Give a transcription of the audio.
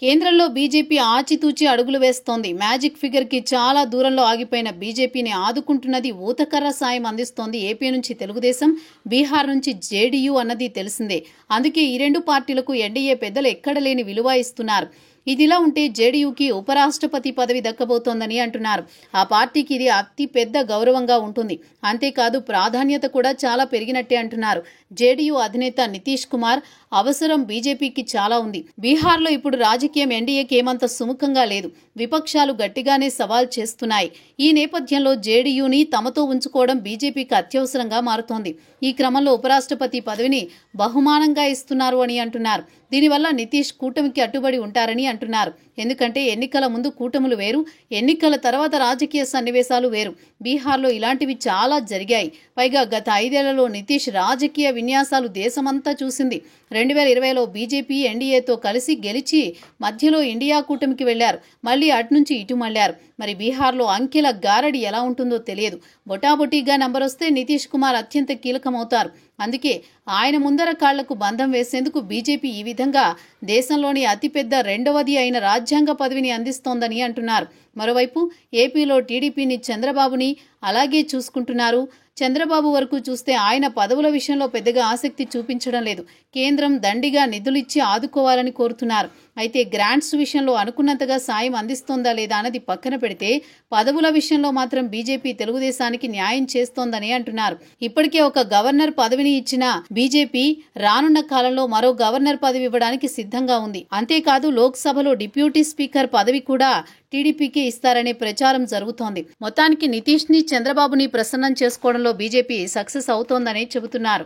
కేంద్రంలో బీజేపీ ఆచితూచి అడుగులు వేస్తోంది. మ్యాజిక్ ఫిగర్ కి చాలా దూరంలో ఆగిపోయిన బీజేపీని ఆదుకుంటున్నది, ఊతకర్ర సాయం అందిస్తోంది. ఏపీ నుంచి తెలుగుదేశం, బీహార్ నుంచి జేడీయూ అన్నది తెలిసిందే. అందుకే ఈ రెండు పార్టీలకు ఎన్డీఏ పెద్దలు ఎక్కడలేని విలువ ఇస్తున్నారు. ఇదిలా ఉంటే జేడీయూకి ఉపరాష్ట్రపతి పదవి దక్కబోతోందని అంటున్నారు. ఆ పార్టీకి ఇది అతి పెద్ద గౌరవంగా ఉంటుంది. అంతేకాదు ప్రాధాన్యత కూడా చాలా పెరిగినట్టే అంటున్నారు. జేడీయూ అధినేత నితీష్ కుమార్ అవసరం బీజేపీకి చాలా ఉంది. బీహార్లో ఇప్పుడు రాజకీయం ఎన్డీఏకి ఏమంత సుముఖంగా లేదు. విపక్షాలు గట్టిగానే సవాల్ చేస్తున్నాయి. ఈ నేపథ్యంలో జేడీయూని తమతో ఉంచుకోవడం బీజేపీకి అత్యవసరంగా మారుతోంది. ఈ క్రమంలో ఉపరాష్ట్రపతి పదవిని బహుమానంగా ఇస్తున్నారు అని అంటున్నారు. దీనివల్ల నితీష్ కూటమికి అట్టుబడి ఉంటారని అంటున్నారు. ఎందుకంటే ఎన్నికల ముందు కూటములు వేరు, ఎన్నికల తర్వాత రాజకీయ సన్నివేశాలు వేరు. బీహార్లో ఇలాంటివి చాలా జరిగాయి. పైగా గత 5 ఏళ్లలో నితీష్ రాజకీయ విన్యాసాలు దేశమంతా చూసింది. 2020లో బీజేపీ ఎన్డీఏతో కలిసి గెలిచి మధ్యలో ఇండియా కూటమికి వెళ్లారు. మళ్లీ అటు నుంచి ఇటు మళ్లారు. మరి బీహార్లో అంకెల గారడి ఎలా ఉంటుందో తెలియదు. బొటాబొటీగా నంబరొస్తే నితీష్ కుమార్ అత్యంత కీలకమవుతారు. అందుకే ఆయన ముందర కాళ్లకు బంధం వేసేందుకు బీజేపీ ఈ విధంగా దేశంలోని అతిపెద్ద రెండవది అయిన రాజ్యాంగ పదవిని అందిస్తోందని అంటున్నారు. మరోవైపు ఏపీలో టీడీపీని చంద్రబాబుని అలాగే చూసుకుంటున్నారు. చంద్రబాబు వరకు చూస్తే ఆయన పదవుల విషయంలో పెద్దగా ఆసక్తి చూపించడం లేదు. కేంద్రం దండిగా నిధులిచ్చి ఆదుకోవాలని కోరుతున్నారు. అయితే గ్రాంట్స్ విషయంలో అనుకున్నంతగా సాయం అందిస్తోందా లేదా అన్నది పక్కన పెడితే పదవుల విషయంలో మాత్రం బీజేపీ తెలుగుదేశానికి న్యాయం చేస్తోందని అంటున్నారు. ఇప్పటికే ఒక గవర్నర్ పదవిని ఇచ్చిన బీజేపీ రానున్న కాలంలో మరో గవర్నర్ పదవి ఇవ్వడానికి సిద్ధంగా ఉంది. అంతేకాదు లోక్సభలో డిప్యూటీ స్పీకర్ పదవి కూడా టీడీపీకి ఇస్తారనే ప్రచారం జరుగుతోంది. మొత్తానికి నితీష్ ని చంద్రబాబుని ప్రసన్నం చేసుకోవడంలో బీజేపీ సక్సెస్ అవుతోందని చెబుతున్నారు.